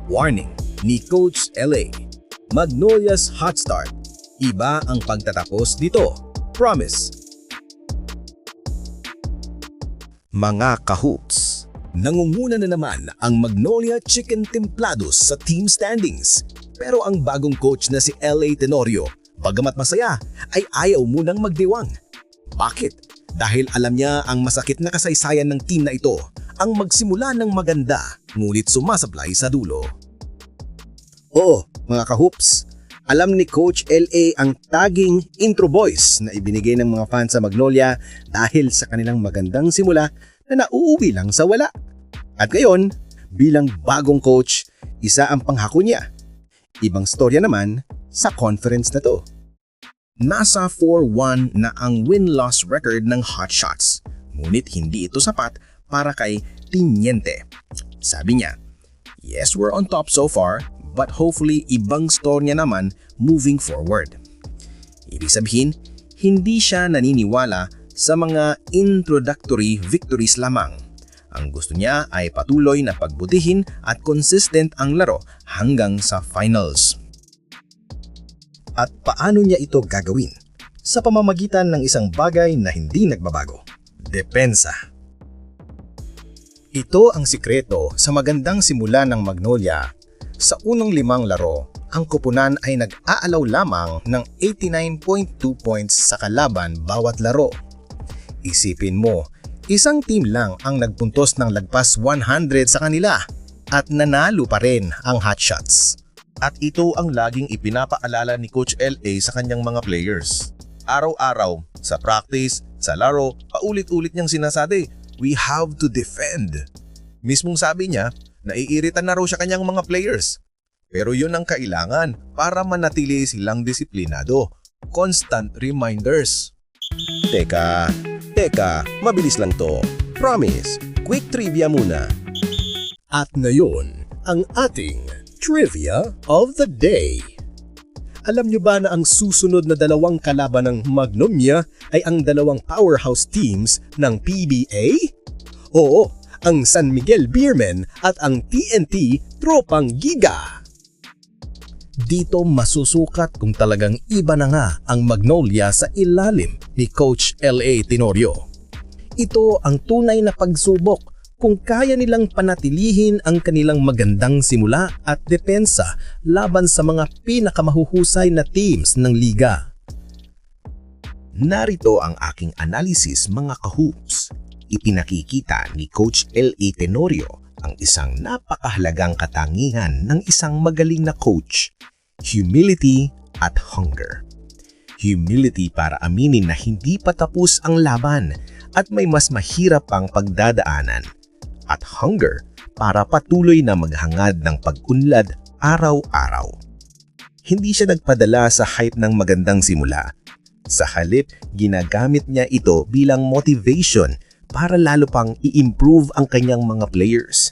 Warning ni Coach LA. Magnolia's hot start. Iba ang pagtatapos dito. Promise. Mga kahoops, nangunguna na naman ang Magnolia Chicken Templados sa team standings. Pero ang bagong coach na si LA Tenorio, bagamat masaya, ay ayaw munang magdiwang. Bakit? Dahil alam niya ang masakit na kasaysayan ng team na ito, ang magsimula ng maganda, ngunit sumasablay sa dulo. Oo, mga kahoops, alam ni Coach LA ang taging intro voice na ibinigay ng mga fans sa Magnolia dahil sa kanilang magandang simula na nauuwi lang sa wala. At ngayon, bilang bagong coach, isa ang panghako niya. Ibang storya naman sa conference na to. Nasa 4-1 na ang win-loss record ng Hotshots, ngunit hindi ito sapat para kay Tiniente. Sabi niya, yes, we're on top so far, but hopefully ibang storya naman moving forward. Ibig sabihin, hindi siya naniniwala sa mga introductory victories lamang. Ang gusto niya ay patuloy na pagbutihin at consistent ang laro hanggang sa finals. At paano niya ito gagawin? Sa pamamagitan ng isang bagay na hindi nagbabago. Depensa. Ito ang sikreto sa magandang simula ng Magnolia. Sa unang 5 laro, ang koponan ay nag-aalaw lamang ng 89.2 points sa kalaban bawat laro. Isipin mo, isang team lang ang nagpuntos ng lagpas 100 sa kanila at nanalo pa rin ang Hotshots. At ito ang laging ipinapaalala ni Coach LA sa kanyang mga players. Araw-araw, sa practice, sa laro, paulit-ulit niyang sinasabi, we have to defend. Mismong sabi niya, naiirita na raw siya kanyang mga players. Pero yun ang kailangan para manatili silang disiplinado. Constant reminders. Teka, mabilis lang to. Promise, quick trivia muna. At ngayon, ang ating Trivia of the Day. Alam niyo ba na ang susunod na 2 kalaban ng Magnolia ay ang 2 powerhouse teams ng PBA? Oo, ang San Miguel Beermen at ang TNT Tropang Giga. Dito masusukat kung talagang iba na nga ang Magnolia sa ilalim ni Coach LA Tenorio. Ito ang tunay na pagsubok kung kaya nilang panatilihin ang kanilang magandang simula at depensa laban sa mga pinakamahuhusay na teams ng liga. Narito ang aking analysis, mga kahoops. Ipinakikita ni Coach LA Tenorio ang isang napakahalagang katangian ng isang magaling na coach: humility at hunger. Humility para aminin na hindi pa tapos ang laban at may mas mahirap pang pagdadaanan. At hunger para patuloy na maghangad ng pag-unlad araw-araw. Hindi siya nagpadala sa hype ng magandang simula. Sa halip, ginagamit niya ito bilang motivation para lalo pang i-improve ang kanyang mga players.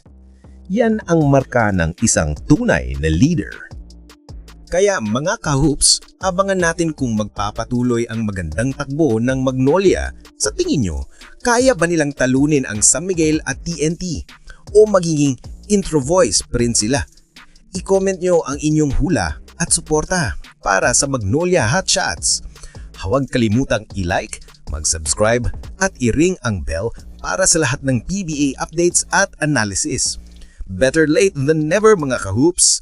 Yan ang marka ng isang tunay na leader. Kaya mga kahoops, abangan natin kung magpapatuloy ang magandang takbo ng Magnolia. Sa tingin nyo, kaya ba nilang talunin ang San Miguel at TNT? O magiging intro voice pa rin sila? I-comment nyo ang inyong hula at suporta para sa Magnolia Hotshots. Huwag kalimutang i-like, mag-subscribe at i-ring ang bell para sa lahat ng PBA updates at analysis. Better late than never, mga kahoops!